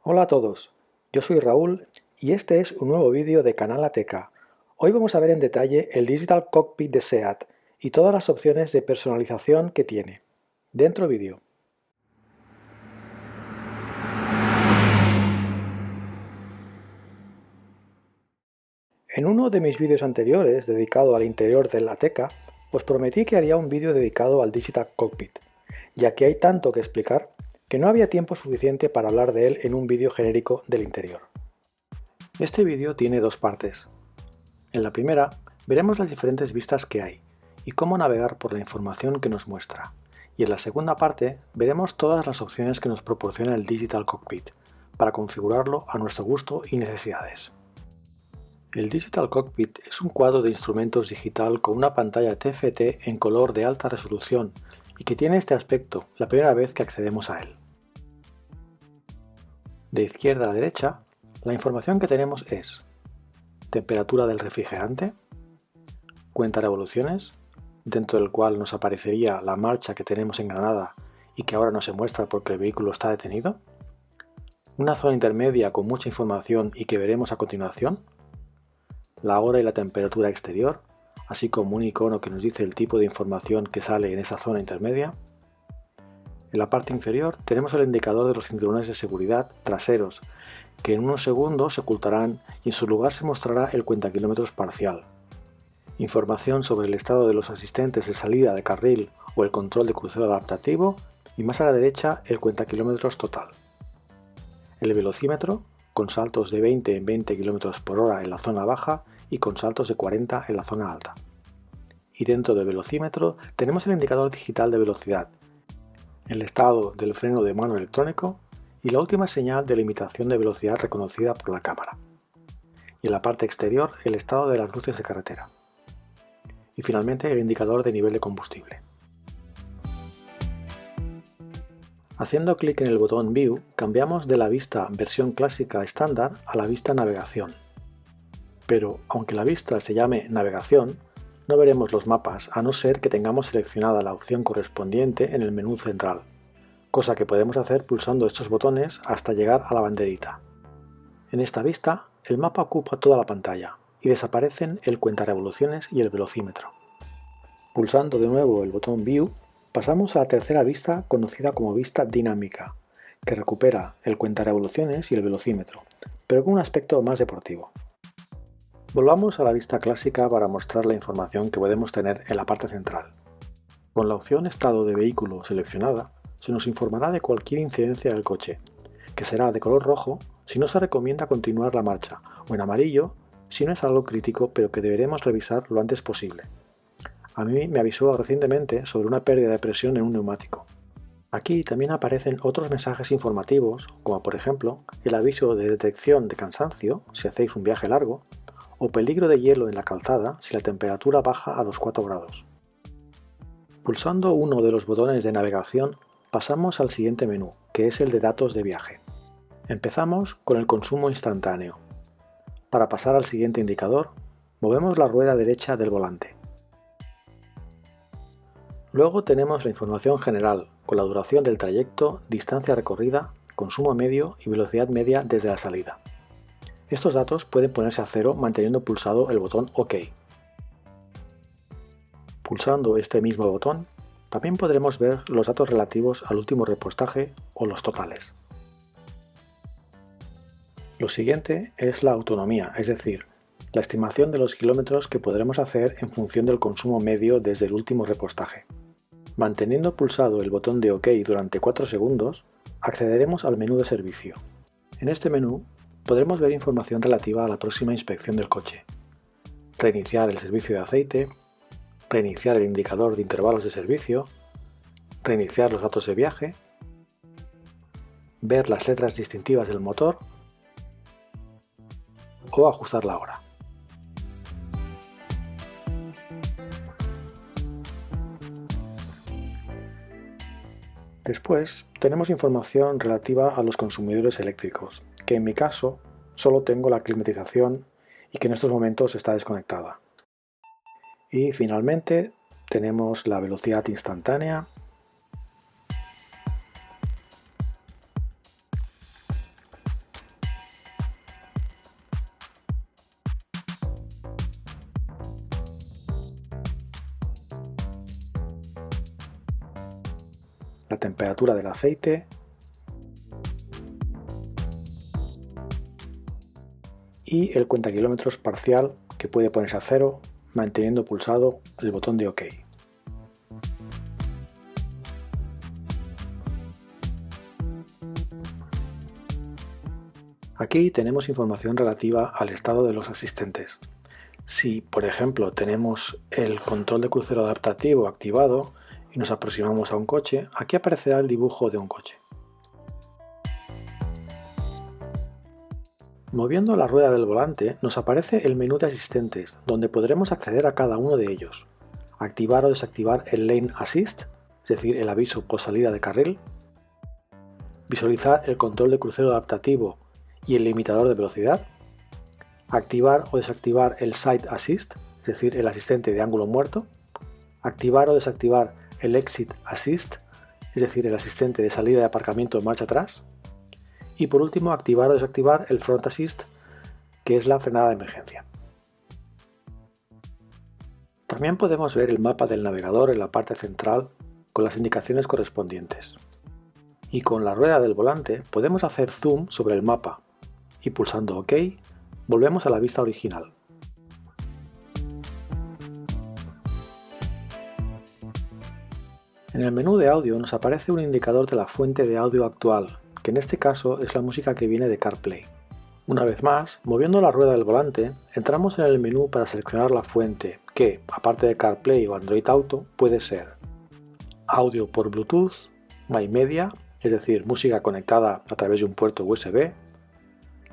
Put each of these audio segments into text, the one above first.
Hola a todos, yo soy Raúl y este es un nuevo vídeo de Canal ATK. Hoy vamos a ver en detalle el Digital Cockpit de SEAT y todas las opciones de personalización que tiene. Dentro vídeo. En uno de mis vídeos anteriores dedicado al interior del Ateca, os prometí que haría un vídeo dedicado al Digital Cockpit, ya que hay tanto que explicar que no había tiempo suficiente para hablar de él en un vídeo genérico del interior. Este vídeo tiene dos partes. En la primera, veremos las diferentes vistas que hay y cómo navegar por la información que nos muestra. Y en la segunda parte, veremos todas las opciones que nos proporciona el Digital Cockpit para configurarlo a nuestro gusto y necesidades. El Digital Cockpit es un cuadro de instrumentos digital con una pantalla TFT en color de alta resolución y que tiene este aspecto la primera vez que accedemos a él. De izquierda a derecha, la información que tenemos es temperatura del refrigerante, cuenta revoluciones, dentro del cual nos aparecería la marcha que tenemos engranada y que ahora no se muestra porque el vehículo está detenido, una zona intermedia con mucha información y que veremos a continuación, la hora y la temperatura exterior, así como un icono que nos dice el tipo de información que sale en esa zona intermedia. En la parte inferior tenemos el indicador de los cinturones de seguridad traseros, que en unos segundos se ocultarán y en su lugar se mostrará el cuentakilómetros parcial. Información sobre el estado de los asistentes de salida de carril o el control de crucero adaptativo y más a la derecha el cuentakilómetros total. El velocímetro, con saltos de 20 en 20 km por hora en la zona baja y con saltos de 40 en la zona alta. Y dentro del velocímetro tenemos el indicador digital de velocidad, el estado del freno de mano electrónico y la última señal de limitación de velocidad reconocida por la cámara. Y en la parte exterior el estado de las luces de carretera. Y finalmente el indicador de nivel de combustible. Haciendo clic en el botón View, cambiamos de la vista versión clásica estándar a la vista navegación. Pero, aunque la vista se llame navegación, no veremos los mapas a no ser que tengamos seleccionada la opción correspondiente en el menú central, cosa que podemos hacer pulsando estos botones hasta llegar a la banderita. En esta vista, el mapa ocupa toda la pantalla y desaparecen el cuentarevoluciones y el velocímetro. Pulsando de nuevo el botón View, pasamos a la tercera vista conocida como vista dinámica, que recupera el cuentarevoluciones y el velocímetro, pero con un aspecto más deportivo. Volvamos a la vista clásica para mostrar la información que podemos tener en la parte central. Con la opción Estado de vehículo seleccionada, se nos informará de cualquier incidencia del coche, que será de color rojo si no se recomienda continuar la marcha, o en amarillo si no es algo crítico pero que deberemos revisar lo antes posible. A mí me avisó recientemente sobre una pérdida de presión en un neumático. Aquí también aparecen otros mensajes informativos, como por ejemplo el aviso de detección de cansancio si hacéis un viaje largo, o peligro de hielo en la calzada si la temperatura baja a los 4 grados. Pulsando uno de los botones de navegación pasamos al siguiente menú, que es el de datos de viaje. Empezamos con el consumo instantáneo. Para pasar al siguiente indicador, movemos la rueda derecha del volante. Luego tenemos la información general, con la duración del trayecto, distancia recorrida, consumo medio y velocidad media desde la salida. Estos datos pueden ponerse a cero manteniendo pulsado el botón OK. Pulsando este mismo botón, también podremos ver los datos relativos al último repostaje o los totales. Lo siguiente es la autonomía, es decir, la estimación de los kilómetros que podremos hacer en función del consumo medio desde el último repostaje. Manteniendo pulsado el botón de OK durante 4 segundos, accederemos al menú de servicio. En este menú podremos ver información relativa a la próxima inspección del coche, reiniciar el servicio de aceite, reiniciar el indicador de intervalos de servicio, reiniciar los datos de viaje, ver las letras distintivas del motor o ajustar la hora. Después tenemos información relativa a los consumidores eléctricos, que en mi caso solo tengo la climatización y que en estos momentos está desconectada. Y finalmente tenemos la velocidad instantánea, la temperatura del aceite y el cuentakilómetros parcial, que puede ponerse a 0 manteniendo pulsado el botón de OK. Aquí tenemos información relativa al estado de los asistentes. Si, por ejemplo, tenemos el control de crucero adaptativo activado y nos aproximamos a un coche, aquí aparecerá el dibujo de un coche. Moviendo la rueda del volante nos aparece el menú de asistentes, donde podremos acceder a cada uno de ellos. Activar o desactivar el Lane Assist, es decir, el aviso por salida de carril. Visualizar el control de crucero adaptativo y el limitador de velocidad. Activar o desactivar el Side Assist, es decir, el asistente de ángulo muerto. Activar o desactivar el Exit Assist, es decir, el asistente de salida de aparcamiento en marcha atrás. Y por último, activar o desactivar el Front Assist, que es la frenada de emergencia. También podemos ver el mapa del navegador en la parte central con las indicaciones correspondientes. Y con la rueda del volante podemos hacer zoom sobre el mapa y pulsando OK volvemos a la vista original. En el menú de audio nos aparece un indicador de la fuente de audio actual, que en este caso es la música que viene de CarPlay. Una vez más, moviendo la rueda del volante, entramos en el menú para seleccionar la fuente, que, aparte de CarPlay o Android Auto, puede ser audio por Bluetooth, MyMedia, es decir, música conectada a través de un puerto USB,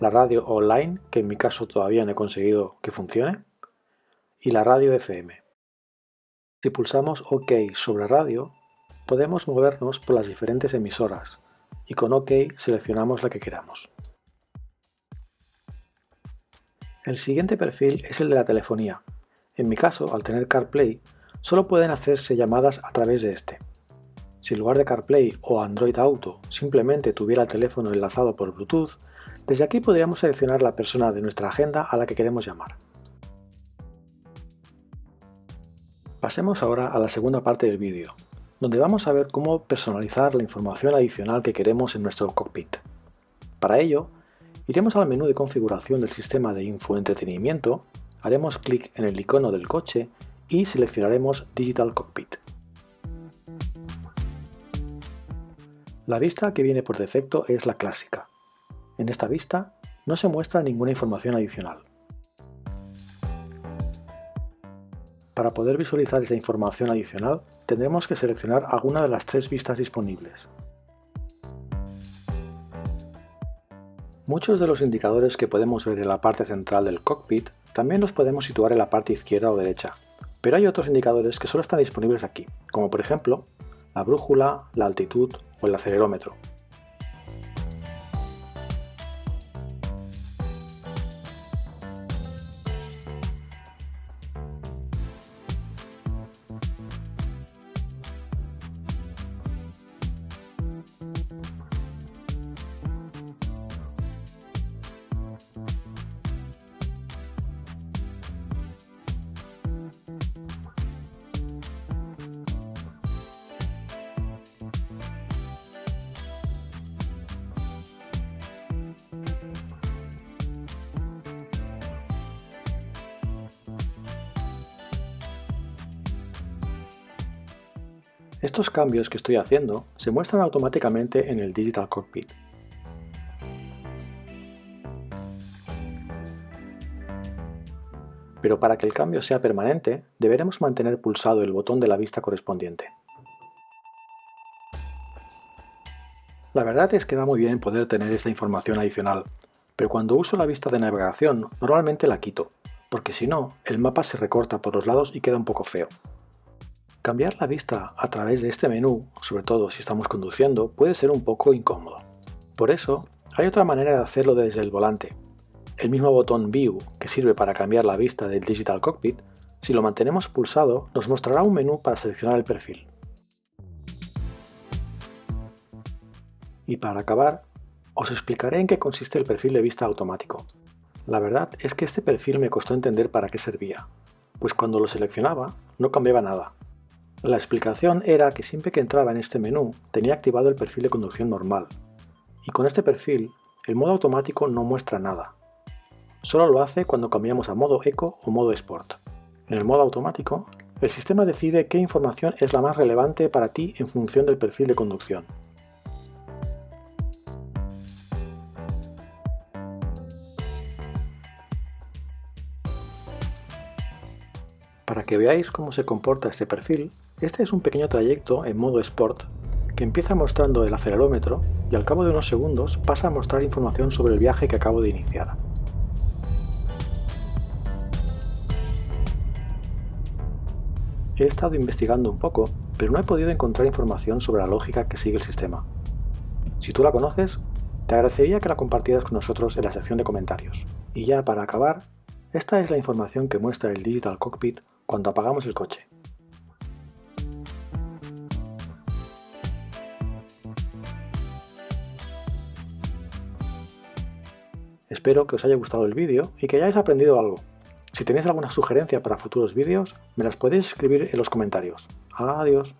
la radio online, que en mi caso todavía no he conseguido que funcione, y la radio FM. Si pulsamos OK sobre radio, podemos movernos por las diferentes emisoras, y con OK seleccionamos la que queramos. El siguiente perfil es el de la telefonía. En mi caso, al tener CarPlay, solo pueden hacerse llamadas a través de este. Si en lugar de CarPlay o Android Auto simplemente tuviera el teléfono enlazado por Bluetooth, desde aquí podríamos seleccionar la persona de nuestra agenda a la que queremos llamar. Pasemos ahora a la segunda parte del vídeo, donde vamos a ver cómo personalizar la información adicional que queremos en nuestro cockpit. Para ello, iremos al menú de configuración del sistema de infoentretenimiento, haremos clic en el icono del coche y seleccionaremos Digital Cockpit. La vista que viene por defecto es la clásica. En esta vista no se muestra ninguna información adicional. Para poder visualizar esa información adicional, tendremos que seleccionar alguna de las 3 vistas disponibles. Muchos de los indicadores que podemos ver en la parte central del cockpit también los podemos situar en la parte izquierda o derecha, pero hay otros indicadores que solo están disponibles aquí, como por ejemplo la brújula, la altitud o el acelerómetro. Estos cambios que estoy haciendo se muestran automáticamente en el Digital Cockpit. Pero para que el cambio sea permanente, deberemos mantener pulsado el botón de la vista correspondiente. La verdad es que va muy bien poder tener esta información adicional, pero cuando uso la vista de navegación normalmente la quito, porque si no, el mapa se recorta por los lados y queda un poco feo. Cambiar la vista a través de este menú, sobre todo si estamos conduciendo, puede ser un poco incómodo. Por eso, hay otra manera de hacerlo desde el volante. El mismo botón View, que sirve para cambiar la vista del Digital Cockpit, si lo mantenemos pulsado, nos mostrará un menú para seleccionar el perfil. Y para acabar, os explicaré en qué consiste el perfil de vista automático. La verdad es que este perfil me costó entender para qué servía, pues cuando lo seleccionaba no cambiaba nada. La explicación era que siempre que entraba en este menú tenía activado el perfil de conducción normal, y con este perfil el modo automático no muestra nada. Solo lo hace cuando cambiamos a modo Eco o modo Sport. En el modo automático, el sistema decide qué información es la más relevante para ti en función del perfil de conducción. Para que veáis cómo se comporta este perfil, este es un pequeño trayecto en modo Sport que empieza mostrando el acelerómetro y al cabo de unos segundos pasa a mostrar información sobre el viaje que acabo de iniciar. He estado investigando un poco, pero no he podido encontrar información sobre la lógica que sigue el sistema. Si tú la conoces, te agradecería que la compartieras con nosotros en la sección de comentarios. Y ya para acabar, esta es la información que muestra el Digital Cockpit cuando apagamos el coche. Espero que os haya gustado el vídeo y que hayáis aprendido algo. Si tenéis alguna sugerencia para futuros vídeos, me las podéis escribir en los comentarios. Adiós.